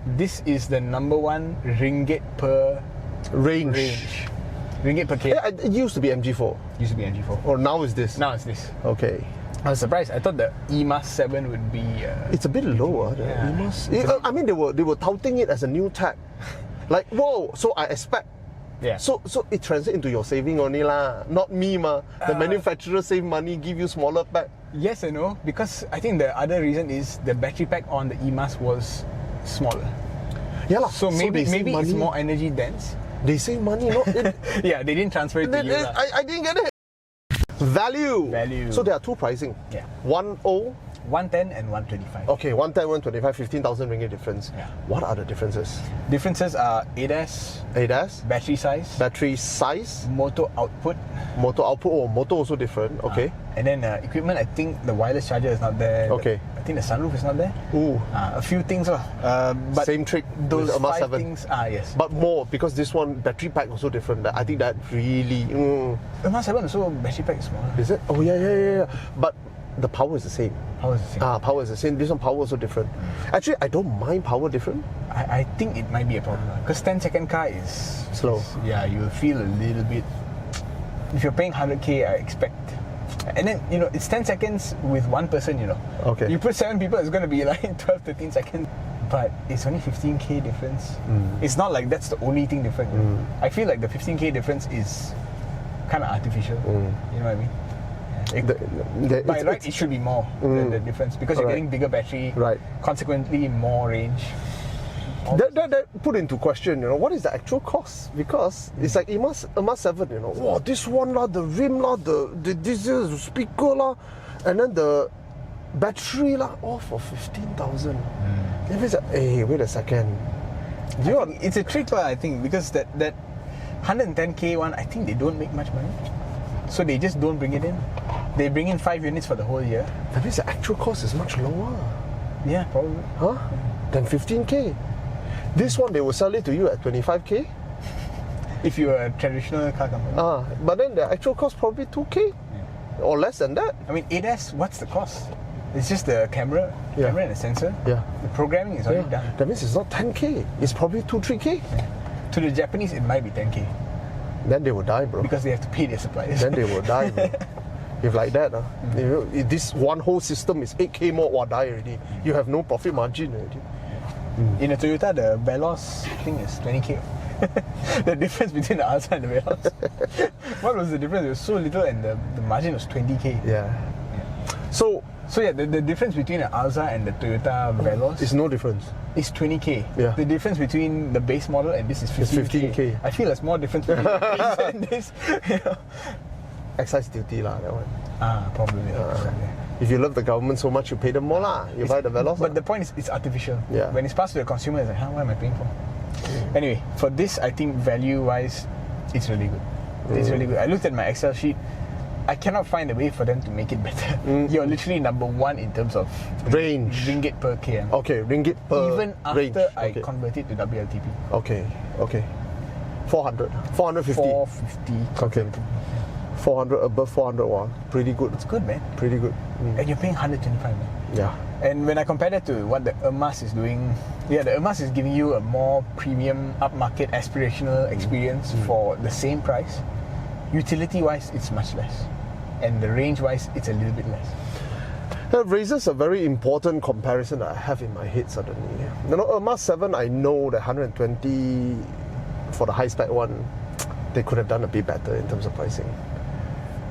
This is the number one ringgit per Range. Ringgit per K. Yeah, it used to be MG4. Used to be MG4. Or now is this? Now it's this. Okay. I was surprised. I thought the EMAS 7 would be... It's a bit lower. Yeah. I mean, they were touting it as a new tag. Like, whoa, so I expect. Yeah. So it translates into your saving only lah. Not me ma. The manufacturer save money, give you smaller pack. Yes and no, because I think the other reason is the battery pack on the EMAS was smaller. Yeah lah. So maybe it's more energy dense. They save money, no? Yeah, they didn't transfer it to you. I didn't get it. Value. So there are two pricing. Yeah. 110 and 125. Okay, 110, 125, 15,000 ringgit difference. Yeah. What are the differences? Differences are ADAS, battery size, motor output. Motor also different. Okay. And then equipment, I think the wireless charger is not there. Okay. I think the sunroof is not there. Ooh. A few things. But same trick. Those with five 7. things. Yes. But more, because this one, battery pack also different. I think that really... MAS 7 also battery pack is smaller. Is it? Oh, yeah. But the power is the same. Power is the same. Power is the same. This one power also different. Actually, I don't mind power different. I think it might be a problem. Because 10-second car is... slow. You will feel a little bit... If you're paying 100k, I expect... And then, it's 10 seconds with one person, Okay. You put 7 people, it's going to be like 12, 13 seconds. But it's only 15k difference. It's not like that's the only thing different. I feel like the 15k difference is kind of artificial. You know what I mean? By right, it should be more than the difference because you're getting bigger battery, consequently more range. That put into question, what is the actual cost? Because it's like EMAS 7, wow, this one lah, the rim lah, this is the speaker lah, and then the battery lah, all for 15,000. Then it's like, hey, wait a second. It's a trick lah, I think, because that 110k one, I think they don't make much money. So they just don't bring it in. They bring in 5 units for the whole year. That means the actual cost is much lower. Yeah, probably. Huh? Than 15k. This one, they will sell it to you at 25k. If you're a traditional car company. But then the actual cost probably 2k. Or less than that. I mean, ADAS, what's the cost? It's just the camera and the sensor. Yeah. The programming is already done. That means it's not 10k. It's probably 2-3k. Yeah. To the Japanese, it might be 10k. Then they will die, bro. Because they have to pay their suppliers. Then they will die, bro. If like that, if this one whole system is 8k more, die already. You have no profit margin already. In a Toyota, the Veloz thing is 20k. The difference between the Alza and the Veloz. What was the difference? It was so little and the margin was 20k. Yeah. So yeah, the difference between the Alza and the Toyota Veloz is no difference. It's 20k. Yeah. The difference between the base model and this is 15k. It's 15k. I feel there's more difference between this and this. Excise duty lah, that one. Probably. If you love the government so much, you pay them more lah. You buy the Veloz. But the point is, it's artificial. Yeah. When it's passed to the consumer, it's like, what am I paying for? Anyway, for this, I think value-wise, it's really good. It's really good. I looked at my Excel sheet. I cannot find a way for them to make it better. You're literally number one in terms of range. Ringgit per km. Okay, ringgit per even after range. I convert it to WLTP. Okay. 400, 450. 450. Okay. 400, above 400, wow, pretty good. It's good, man. Pretty good. And you're paying 125, man. Yeah. And when I compare that to what the EMAS is doing, the EMAS is giving you a more premium, upmarket, aspirational experience for the same price. Utility-wise, it's much less. And the range-wise, it's a little bit less. That raises a very important comparison that I have in my head suddenly. EMAS 7, I know that 120 for the high-spec one, they could have done a bit better in terms of pricing.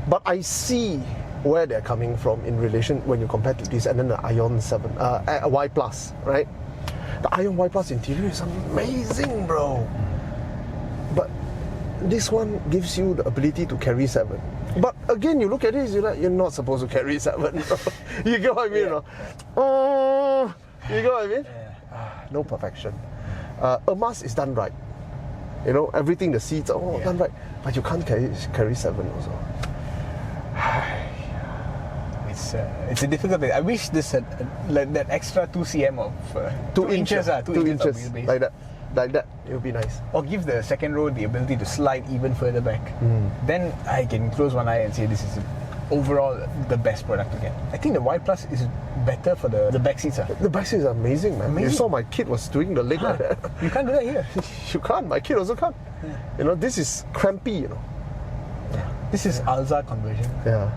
But I see where they're coming from in relation when you compare to this and then the Ion 7, Y Plus, right? The Ion Y Plus interior is amazing, bro. But this one gives you the ability to carry 7. But again, you look at it, you're not supposed to carry 7. You get what I mean? You get what I mean? No perfection. EMAS is done right. Everything, the seats are done right. But you can't carry 7 also. It's a difficult thing. I wish this had that extra 2 cm of 2 inches. 2 inches of wheelbase. Like that, it would be nice. Or give the second row the ability to slide even further back. Then I can close one eye and say this is overall the best product to get. I think the Y Plus is better for the back seats. The back seat is amazing, man. You saw my kid was doing the leg like that. You can't do that here. You can't. My kid also can't. Yeah. You know, this is crampy, you know. Yeah. This is Alza conversion. Yeah.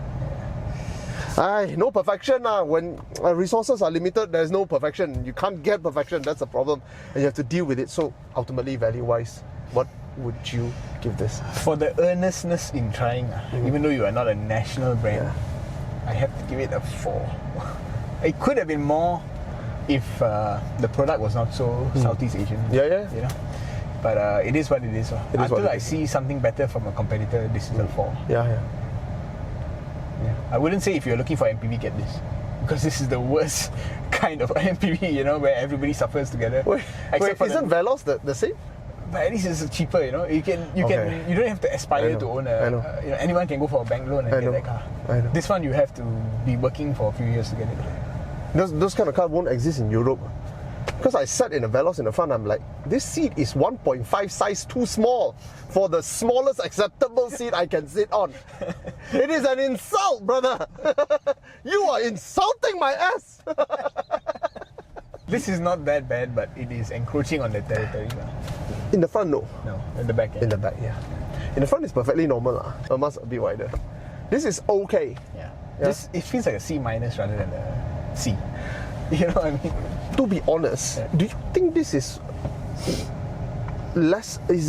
Aye, no perfection. When resources are limited, there's no perfection. You can't get perfection. That's the problem. And you have to deal with it. So ultimately, value-wise, what would you give this? For the earnestness in trying, even though you are not a national brand, I have to give it a 4. It could have been more if the product was not so Southeast Asian. Yeah. You know, but it is what it is. Until I see something better from a competitor, this is a 4. Yeah. I wouldn't say if you're looking for MPV, get this, because this is the worst kind of MPV. You know, where everybody suffers together. Wait, isn't Veloz the same? But at least it's cheaper, you know. You don't have to aspire to own a. You know, anyone can go for a bank loan and get that car. I know. This one you have to be working for a few years to get it. Those kind of cars won't exist in Europe. Because I sat in a Veloz in the front, I'm like, this seat is 1.5 size too small for the smallest acceptable seat I can sit on. It is an insult, brother. You are insulting my ass. This is not that bad, but it is encroaching on the territory. In the front, no. No, in the back. Yeah. In the back, yeah. In the front is perfectly normal. Almost a bit wider. This is okay. Yeah. This, it feels like a C- rather than a C. You know what I mean? To be honest, do you think this is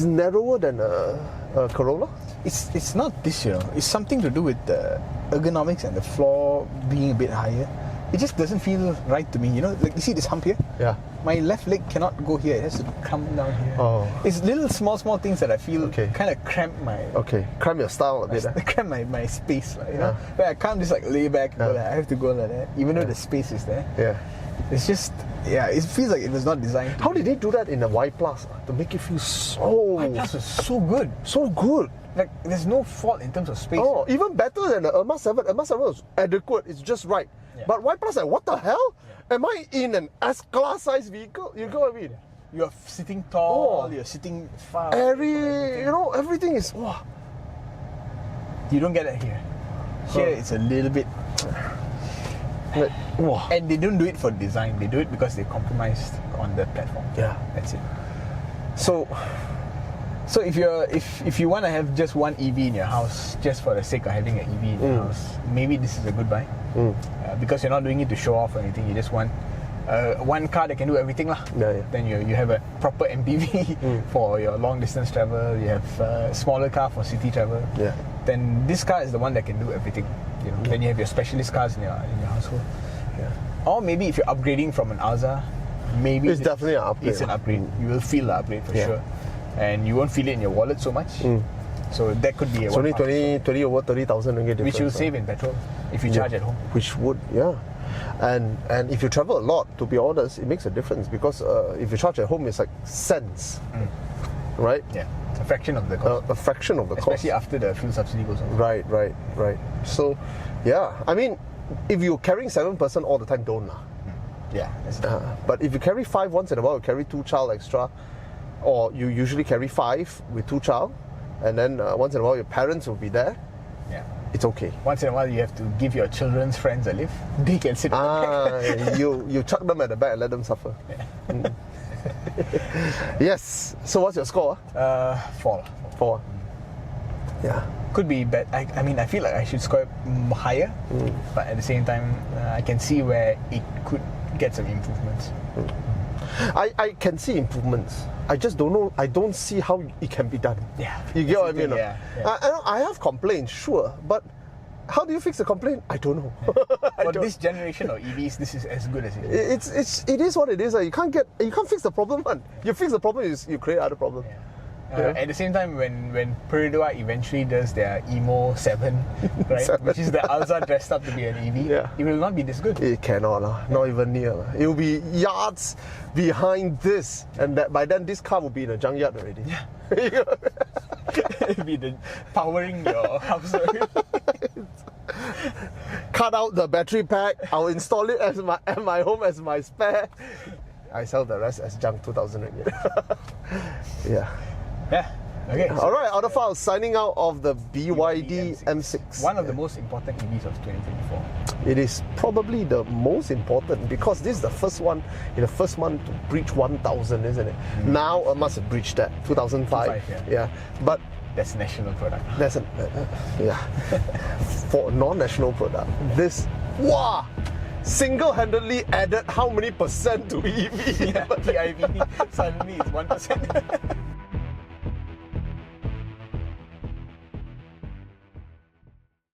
narrower than a Corolla? It's not this, you know. It's something to do with the ergonomics and the floor being a bit higher. It just doesn't feel right to me, you know. Like, you see this hump here? Yeah. My left leg cannot go here. It has to come down here. Oh. It's little small things that I feel kind of cramp my... Cramp your style a bit. Cramp my space, like, you know. Where I can't just like lay back, but I have to go like that, even though the space is there. Yeah. It's just, it feels like it was not designed. How did they do that in the Y Plus to make it feel so... Y Plus was so good. So good. Like, there's no fault in terms of space. Oh, even better than the Irma 7. Irma 7 was adequate. It's just right. Yeah. But Y Plus, like, what the hell? Yeah. Am I in an S-class size vehicle? You know what I mean? You're sitting tall, you're sitting far. Everything is... Wow. You don't get that here. Here, it's a little bit... Like, wow. And they don't do it for design. They do it because they compromised on the platform. Yeah. That's it. So if you want to have just one EV in your house, just for the sake of having an EV in your house, maybe this is a good buy. Because you're not doing it to show off or anything. You just want one car that can do everything lah. Yeah. Then you have a proper MPV for your long distance travel. You have a smaller car for city travel. Yeah. Then this car is the one that can do everything. You know. Then you have your specialist cars in your household. Yeah. Or maybe if you're upgrading from an Alza, maybe it's definitely an upgrade. It's an upgrade. You will feel the upgrade for sure. And you won't feel it in your wallet so much. So that could be it's only 20 over 30,000 ringgit difference. Which you'll save in petrol if you charge at home. Which would, and if you travel a lot, to be honest, it makes a difference because if you charge at home, it's like cents, right? Yeah, it's a fraction of the cost. A fraction of the cost. Especially after the fuel subsidy goes on. Right. So, I mean, if you're carrying 7% all the time, don't lah. Yeah, that's but if you carry 5 once in a while, you carry 2 child extra, or you usually carry 5 with 2 child, and then once in a while your parents will be there. Yeah, it's okay. Once in a while you have to give your children's friends a lift. They can sit. You chuck them at the back and let them suffer. Yeah. Yes. So what's your score? 4. 4. Yeah. Could be bad. I mean, I feel like I should score higher, but at the same time, I can see where it could get some improvements. I can see improvements. I just don't know. I don't see how it can be done. Yeah. You get what I mean? Yeah. I have complaints, sure, but how do you fix the complaint? I don't know. For this generation of EVs, this is as good as it is. It is what it is. You can't fix the problem, man. You fix the problem, you create other problem. Yeah. At the same time, when Peridua eventually does their Emo 7, right, which is the Alza dressed up to be an EV, it will not be this good. It cannot, not even near. It will be yards behind this, and by then this car will be in a junkyard already. Yeah. It'll be powering your house. Cut out the battery pack. I'll install it at my home as my spare. I sell the rest as junk, 2,000 ringgit. Yeah. Okay. All right, Autophiles, signing out of the BYD M6. One of the most important EVs of 2024. It is probably the most important because this is the first one in the first month to breach 1,000, isn't it? Now it must have breached that 2005. Yeah, but that's national product. that's a yeah for a non-national product. This single-handedly added how many percent to EV? Yeah, TIV suddenly it's 1%.